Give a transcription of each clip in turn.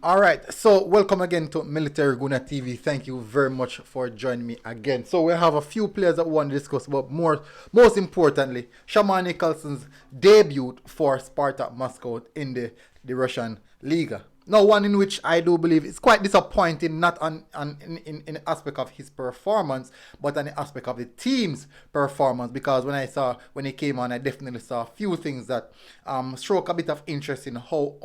All right, so welcome again to Military Guna TV. Thank you very much for joining me again. So we have a few players that we want to discuss, but most importantly, Shamar Nicholson's debut for Spartak Moscow in the Russian Liga. Now, one in which I do believe is quite disappointing, not in the aspect of his performance, but on the aspect of the team's performance. Because when he came on, I definitely saw a few things that struck a bit of interest in how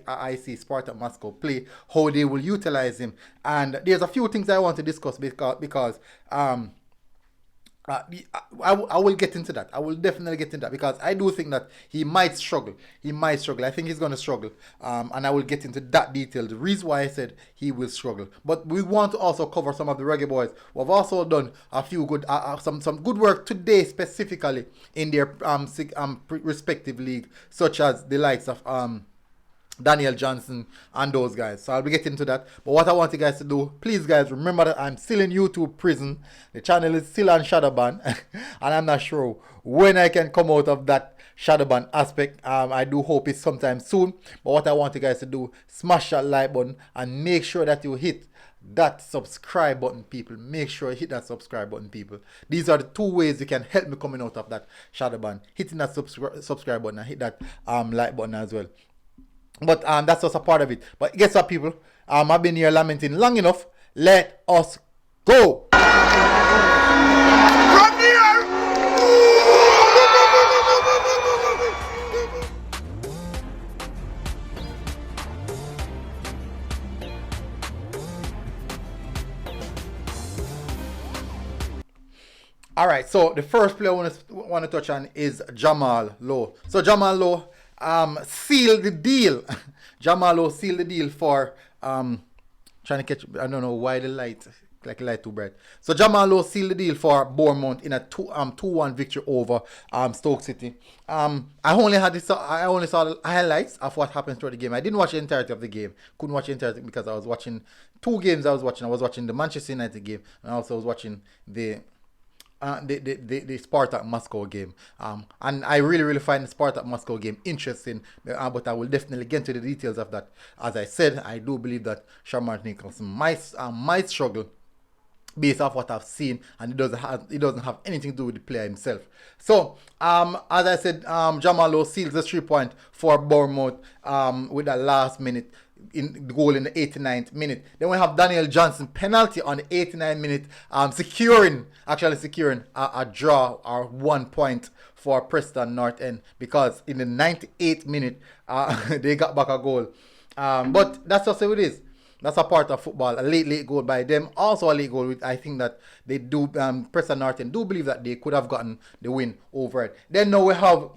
I see Spartak Moscow play, how they will utilize him, and there's a few things I want to discuss because I will get into that. I will definitely get into that because I do think that he might struggle. He might struggle. I think he's going to struggle. And I will get into that detail. The reason why I said he will struggle. But we want to also cover some of the Reggae Boyz who have also done a few good, some good work today specifically in their respective league, such as the likes of Daniel Johnson and those guys. So I'll be getting to that. But what I want you guys to do, please guys, remember that I'm still in YouTube prison. The channel is still on shadow ban. And I'm not sure when I can come out of that shadow ban aspect. I do hope it's sometime soon. But what I want you guys to do, smash that like button and make sure that you hit that subscribe button, people. Make sure you hit that subscribe button, people. These are the two ways you can help me coming out of that shadow ban. Hitting that subscribe button and hit that like button as well. But that's just a part of it. But guess what, people? I've been here lamenting long enough. Let us go. From here. All right. So the first player I want to touch on is Jamal Lowe. So Jamal Lowe sealed the deal. Jamal Lowe sealed the deal for trying to catch. I don't know why the light too bright. So Jamal Lowe sealed the deal for Bournemouth in a 2-1 victory over Stoke City. I only saw the highlights of what happened through the game. I didn't watch the entirety of the game. Couldn't watch the entirety because I was watching two games. I was watching the Manchester United game, and I also was watching the Spartak Moscow game, and I really find the Spartak Moscow game interesting, but I will definitely get into the details of that. As I said, I do believe that Shamar Nicholson might struggle based off what I've seen, and it doesn't have anything to do with the player himself. So as I said, Jamal Lowe seals the 3 point for Bournemouth with the last minute goal in the 89th minute. Then we have Daniel Johnson penalty on the 89th minute, securing a draw or 1 point for Preston North End, because in the 98th minute they got back a goal. But that's just how it is. That's a part of football. A late goal by them. Also a late goal. I think that they do, Preston North End do believe that they could have gotten the win over it. Then now we have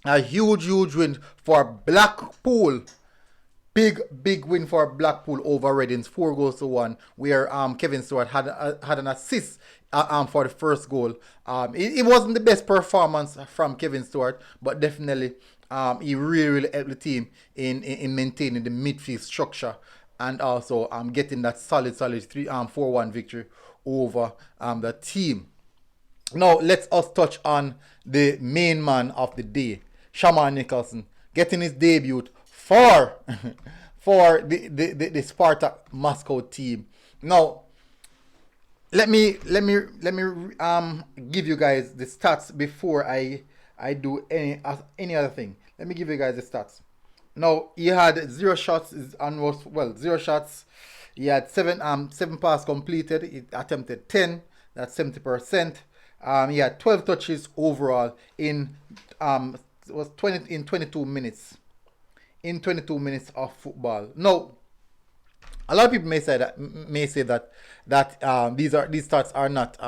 a huge win for Blackpool. Big win for Blackpool over Reading's 4-1, where Kevin Stewart had an assist for the first goal. It wasn't the best performance from Kevin Stewart, but definitely he really helped the team in maintaining the midfield structure and also getting that solid 4-1 victory over the team. Now let's us touch on the main man of the day, Shamar Nicholson, getting his debut for the Spartak Moscow team. Now, let me give you guys the stats before I do any other thing. Let me give you guys the stats. Now, he had 0 shots, 0 shots. He had 7 passes completed. He attempted 10. That's 70%. He had 12 touches overall in 22 minutes. In 22 minutes of football. Now, a lot of people may say that these stats are not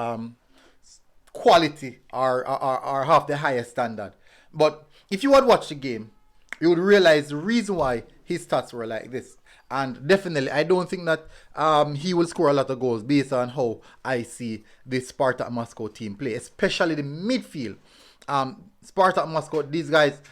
quality or have the highest standard. But if you would watch the game, you would realize the reason why his stats were like this. And definitely, I don't think that he will score a lot of goals based on how I see the Spartak Moscow team play, especially the midfield. Spartak Moscow, these guys,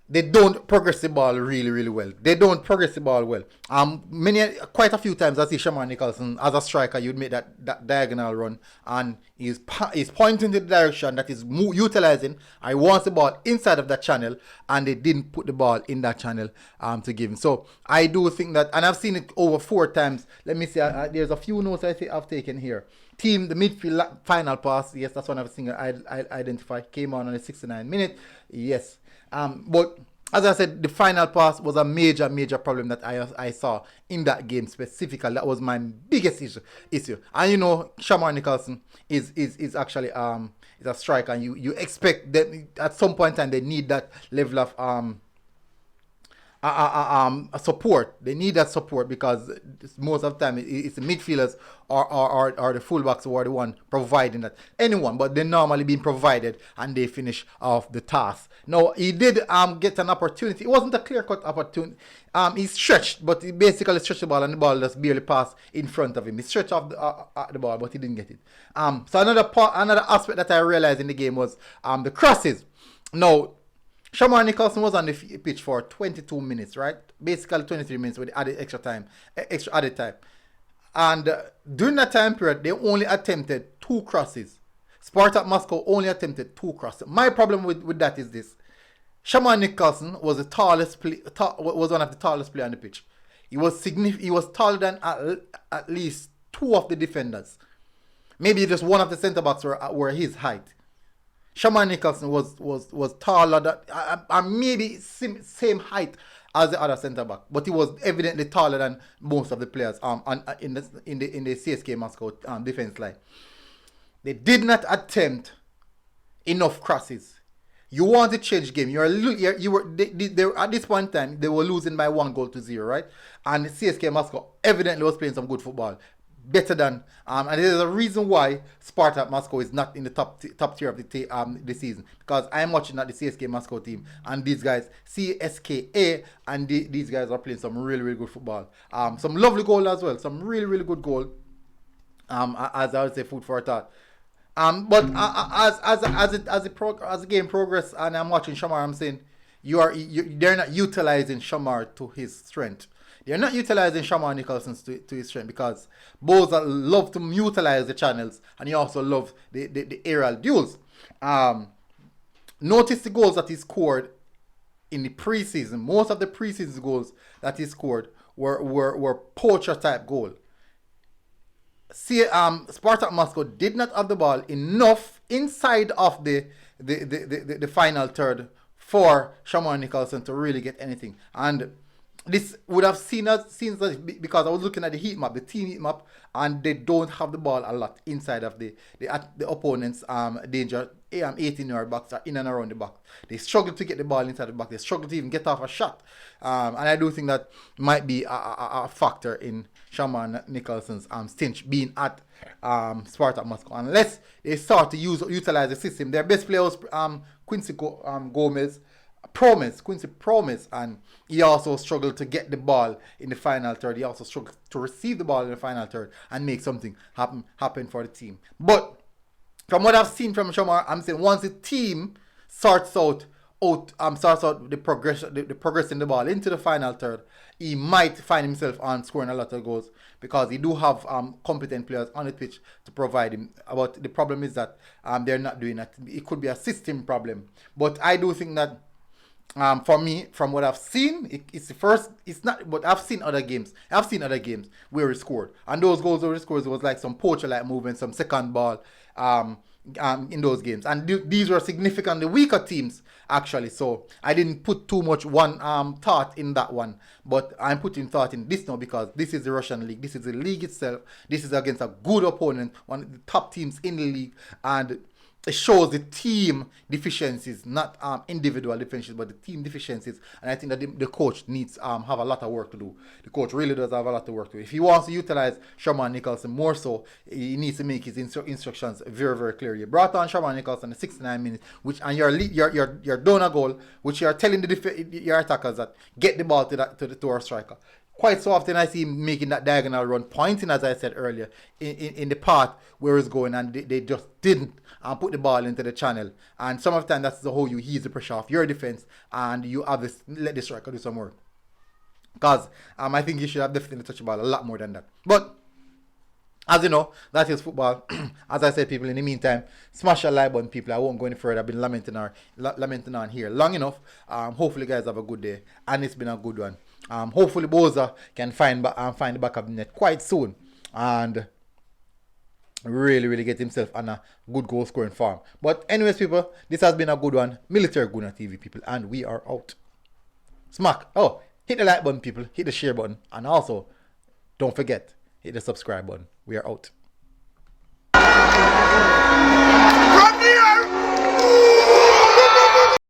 they don't progress the ball really, really well. They don't progress the ball well. Quite a few times I see Shamar Nicholson as a striker. You'd make that diagonal run, and he's pointing to the direction that is utilizing. I want the ball inside of that channel, and they didn't put the ball in that channel to give him. So I do think that, and I've seen it over 4 times. Let me see. There's a few notes I've taken here. Team, the midfield final pass. Yes, that's one of the things I identify. Came on the 69th minute. Yes. But as I said, the final pass was a major problem that I saw in that game specifically. That was my biggest issue. And you know, Shamar Nicholson is actually is a striker, and you expect that at some point in time they need that level of support. They need that support because most of the time it's the midfielders or the fullbacks who are the one providing that. Anyone, but they're normally being provided and they finish off the task. Now, he did get an opportunity. It wasn't a clear-cut opportunity. He stretched, but he basically stretched the ball and the ball just barely passed in front of him. He stretched off the ball, but he didn't get it. So another aspect that I realized in the game was the crosses. Now, Shamar Nicholson was on the pitch for 22 minutes, right? Basically 23 minutes with added extra added time. And during that time period, they only attempted 2 crosses. Spartak Moscow only attempted 2 crosses. My problem with that is this. Shamar Nicholson was was one of the tallest players on the pitch. He was taller than at least 2 of the defenders. Maybe just one of the centre backs were his height. Shamar Nicholson was taller than, maybe same height as the other centre back, but he was evidently taller than most of the players in the CSKA Moscow defense line. They did not attempt enough crosses. You want to change game. They were at this point in time they were losing by 1-0, right? And CSKA Moscow evidently was playing some good football. Better than and there's a reason why Spartak Moscow is not in the top tier of the season, because I'm watching at the CSKA Moscow team, and these guys CSKA, and these guys are playing some really good football. Some lovely goal as well, some really good goal. As I would say, food for thought. But as the game progress, and I'm watching Shamar, I'm saying they're not utilizing Shamar to his strength. They're not utilizing Shamar Nicholson to his strength, because both love to utilize the channels, and he also loves the aerial duels. Notice the goals that he scored in the preseason. Most of the preseason goals that he scored were poacher type goal. Spartak Moscow did not have the ball enough inside of the final third for Shamar Nicholson to really get anything. And this would have seen because I was looking at the team heat map, and they don't have the ball a lot inside of the opponent's danger 18-yard box or in and around the box. They struggle to get the ball inside the box. They struggle to even get off a shot. And I do think that might be a factor in Shamar Nicholson's stint being at Spartak Moscow, unless they start to utilize the system. Their best player was Quincy Promise, and he also struggled to get the ball in the final third. He also struggled to receive the ball in the final third and make something happen for the team. But from what I've seen from Shamar, I'm saying once the team starts out the progressing the ball into the final third, he might find himself on scoring a lot of goals, because he do have competent players on the pitch to provide him. But the problem is that they're not doing that. It could be a system problem. But I do think that for me, from what I've seen, it's not, but I've seen other games where he scored, and those goals where he scored was like some poacher-like movement, some second ball in those games, and these were significantly weaker teams actually. So I didn't put too much thought in that one, but I'm putting thought in this now, because this is the Russian league, this is the league itself, this is against a good opponent, one of the top teams in the league, and it shows the team deficiencies, not individual deficiencies, but the team deficiencies. And I think that the coach needs have a lot of work to do. The coach really does have a lot of work to do. If he wants to utilize Shamar Nicholson more so, he needs to make his instructions very clear. You brought on Shamar Nicholson in 69 minutes, and you're done a goal, which you're telling your attackers that get the ball to our striker. quite so often I see him making that diagonal run, pointing, as I said earlier, in the path where it's going, and they just didn't put the ball into the channel. And some of the time, that's the whole you ease the pressure off your defense, and you have this, let the striker do some work. Because I think you should have definitely touched the ball a lot more than that. But as you know, that is football. As I said, people, in the meantime, smash a like button, people. I won't go any further. I've been lamenting on here long enough. Hopefully, you guys have a good day. And it's been a good one. Hopefully, Boza can find the back of the net quite soon. And really, really get himself on a good goal scoring form. But anyways, people, this has been a good one. Military Guna TV, people. And we are out. Smack. Oh, hit the like button, people. Hit the share button. And also, don't forget, hit the subscribe button. We are out.